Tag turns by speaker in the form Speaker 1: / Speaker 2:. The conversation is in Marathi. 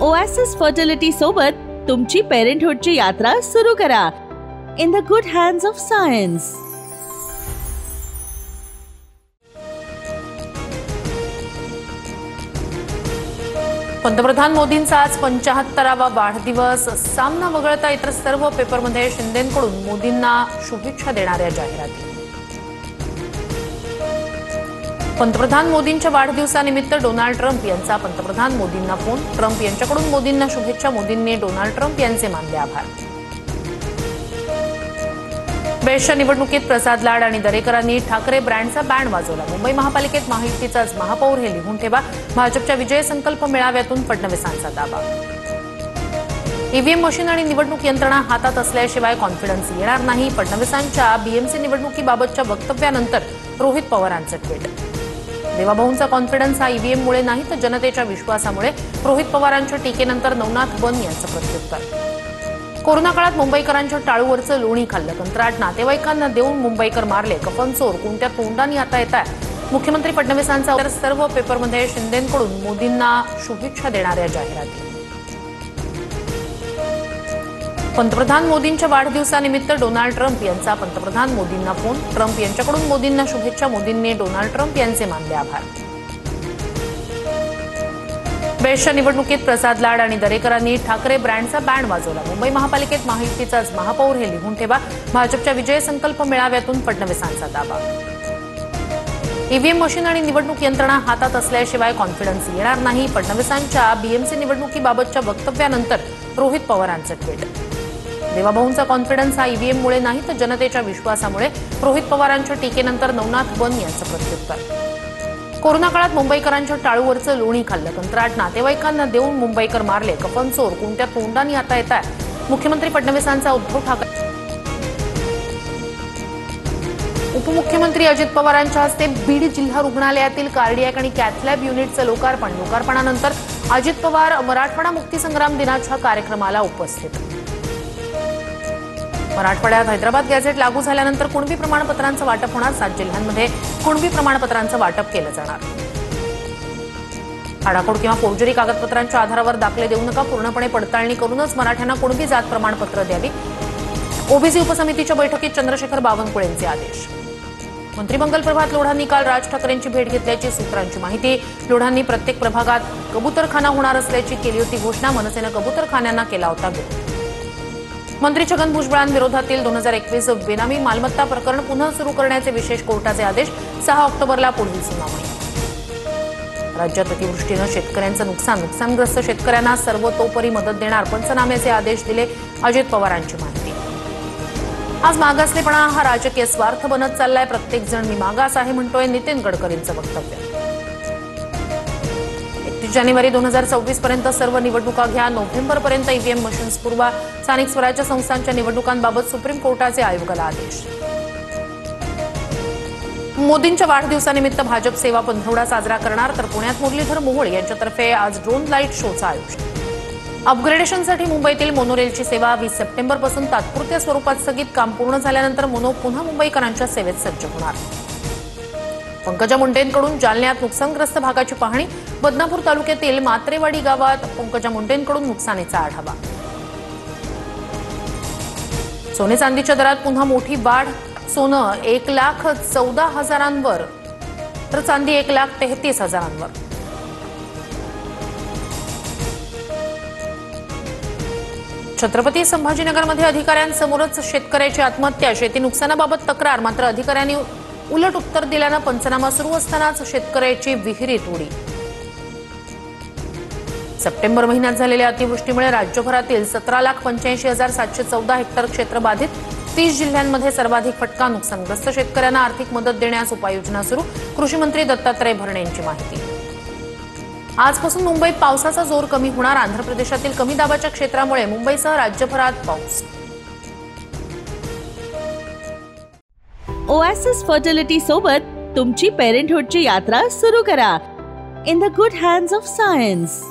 Speaker 1: ओएसिस फर्टिलिटी सोबत तुमची पेरेंटहुडची यात्रा सुरू करा in the good hands of science.
Speaker 2: पंतप्रधान मोदींचा आज 75वा वाढदिवस. सामना वगळता इतर सर्व पेपरमध्ये शिंदेंकडून मोदींना शुभेच्छा देणाऱ्या जाहिराती. पंतप्रधान मोदींच्या वाढदिवसानिमित्त डोनाल्ड ट्रम्प यांचा पंतप्रधान मोदींना फोन. ट्रम्प यांच्याकडून मोदींना शुभेच्छा. मोदींनी डोनाल्ड ट्रम्प यांचे मानले आभार. बेस्टच्या निवडणुकीत प्रसाद लाड आणि दरेकरांनी ठाकरे ब्रँडचा बँड वाजवला. मुंबई महापालिकेत महायुतीचाच महापौर हे लिहून ठेवा. भाजपच्या विजय संकल्प मेळाव्यातून फडणवीसांचा दावा. ईव्हीएम मशीन आणि निवडणूक यंत्रणा हातात असल्याशिवाय कॉन्फिडन्स येणार नाही. फडणवीसांच्या बीएमसी निवडणुकीबाबतच्या वक्तव्यानंतर रोहित पवारांचं ट्विट. देवाभाऊंचा कॉन्फिडन्स हा ईव्हीएममुळे नाही तर जनतेच्या विश्वासामुळे. रोहित पवारांच्या टीकेनंतर नवनाथ बन यांचं प्रत्युत्तर. कोरोना काळात मुंबईकरांच्या टाळूवरचं लोणी खाल्लं. कंत्राट नातेवाईकांना देऊन मुंबईकर मारले. कफनचोर कोणत्या तोंडाने आता येत आहे. मुख्यमंत्री फडणवीसांचा सर्व पेपरमध्ये शिंदेंकडून मोदींना शुभेच्छा देणाऱ्या जाहिराती. पंतप्रधान मोदींच्या वाढदिवसानिमित्त डोनाल्ड ट्रम्प यांचा पंतप्रधान मोदींना फोन. ट्रम्प यांच्याकडून मोदींना शुभेच्छा. मोदींनी डोनाल्ड ट्रम्प यांचे मानले आभार. बेस्टच्या निवडणुकीत प्रसाद लाड आणि दरेकरांनी ठाकरे ब्रँडचा बँड वाजवला. मुंबई महापालिकेत महायुतीचाच महापौर हे लिहून ठेवा. भाजपच्या विजय संकल्प मेळाव्यातून फडणवीसांचा दावा. ईव्हीएम मशीन आणि निवडणूक यंत्रणा हातात असल्याशिवाय कॉन्फिडन्स येणार नाही. फडणवीसांच्या बीएमसी निवडणुकीबाबतच्या वक्तव्यानंतर रोहित पवारांचं ट्विट. देवाभाऊंचा कॉन्फिडन्स हा ईव्हीएममुळे नाही तर जनतेच्या विश्वासामुळे. रोहित पवारांच्या टीकेनंतर नवनाथ बन यांचं प्रत्युत्तर. कोरोना काळात मुंबईकरांच्या टाळूवरचं लोणी खाल्लं. कंत्राट नातेवाईकांना देऊन मुंबईकर मारले. कफनचोर कोणत्या तोंडाने आता येत आहे. मुख्यमंत्री फडणवीसांचा उद्धव ठाकरे. उपमुख्यमंत्री अजित पवारांच्या हस्ते बीड जिल्हा रुग्णालयातील कार्डियक आणि कॅथलॅब युनिटचं लोकार्पण. लोकार्पणानंतर अजित पवार मराठवाडा मुक्तीसंग्राम दिनाच्या कार्यक्रमाला उपस्थित. मराठवाड्यात हैदराबाद गॅझेट लागू झाल्यानंतर कुणबी प्रमाणपत्रांचं वाटप होणार. 7 जिल्ह्यांमध्ये कुणबी प्रमाणपत्रांचं वाटप केलं जाणार. आडाखोड किंवा फौजरी कागदपत्रांच्या आधारावर दाखले देऊ नका. पूर्णपणे पडताळणी करूनच मराठ्यांना कुणबी जात प्रमाणपत्र द्यावी. ओबीसी उपसमितीच्या बैठकीत चंद्रशेखर बावनकुळेंचे आदेश. मंत्रिमंडळ प्रभात लोढांनी काल राज ठाकरेंची भेट घेतल्याची सूत्रांची माहिती. लोढांनी प्रत्येक प्रभागात कबूतरखाना होणार असल्याची केली होती घोषणा. मनसेनं कबूतरखान्यांना केला होता विरोध. मंत्री छगन भुजबळांविरोधातील 2021 बेनामी मालमत्ता प्रकरण पुन्हा सुरू करण्याचे विशेष कोर्टाचे आदेश. 6 ऑक्टोबरला पुढील सुनावणी. राज्यात अतिवृष्टीनं शेतकऱ्यांचं नुकसानग्रस्त शेतकऱ्यांना सर्वतोपरी मदत देणार. पंचनाम्याचे आदेश दिले. अजित पवारांची माहिती. आज मागासलेपणा हा राजकीय स्वार्थ बनत चाललाय. प्रत्येक जण मी मागास आहे म्हणतोय. नितीन गडकरींचं वक्तव्य. 31 जानेवारी 2024 पर्यंत सर्व निवडणुका घ्या. नोव्हेंबरपर्यंत ईव्हीएम मशीन्स पुरवा. स्थानिक स्वराज्य संस्थांच्या निवडणुकांबाबत सुप्रीम कोर्टाचे आयोगाला आदेश. मोदींच्या वाढदिवसानिमित्त भाजप सेवा पंधरवडा साजरा करणार. तर पुण्यात मुरलीधर मोहोळ यांच्यातर्फे आज ड्रोन लाईट शोचं आयोजन. अपग्रेडेशनसाठी मुंबईतील मोनोरेलची सेवा 20 सप्टेंबरपासून तात्पुरत्या स्वरूपात स्थगित. काम पूर्ण झाल्यानंतर मोनो पुन्हा मुंबईकरांच्या सेवेत सज्ज होणार. पंकजा मुंडेंकडून जालन्यात नुकसानग्रस्त भागाची पाहणी. बदनापूर तालुक्यातील मात्रेवाडी गावात पंकजा मुंडेंकडून नुकसानीचा आढावा. सोने चांदीच्या दरात पुन्हा मोठी वाढ. सोनं 1,14,000वर तर चांदी 1,33,000वर. छत्रपती संभाजीनगरमध्ये अधिकाऱ्यांसमोरच शेतकऱ्याची आत्महत्या. शेती नुकसानाबाबत तक्रार. मात्र अधिकाऱ्यांनी उलट उत्तर दिल्यानं पंचनामा सुरू असतानाच शेतकऱ्याची विहिरीत उडी. सप्टेंबर महिन्यात झालेल्या अतिवृष्टीमुळे राज्यभरातील 17,85,714 हेक्टर क्षेत्र बाधित. 30 जिल्ह्यांमध्ये सर्वाधिक फटका. नुकसानग्रस्त शेतकऱ्यांना आर्थिक मदत देण्यास उपाययोजना सुरू. कृषी मंत्री दत्तात्रय भरणे यांची माहिती. आजपासून मुंबईत पावसाचा जोर कमी होणार. आंध्र प्रदेशातील कमी दाबाच्या क्षेत्रामुळे मुंबईसह राज्यभरात पाऊस.
Speaker 1: ओएसिस फर्टिलिटी सोबत तुमची पेरेंटहुडची यात्रा सुरू करा in the good hands of science.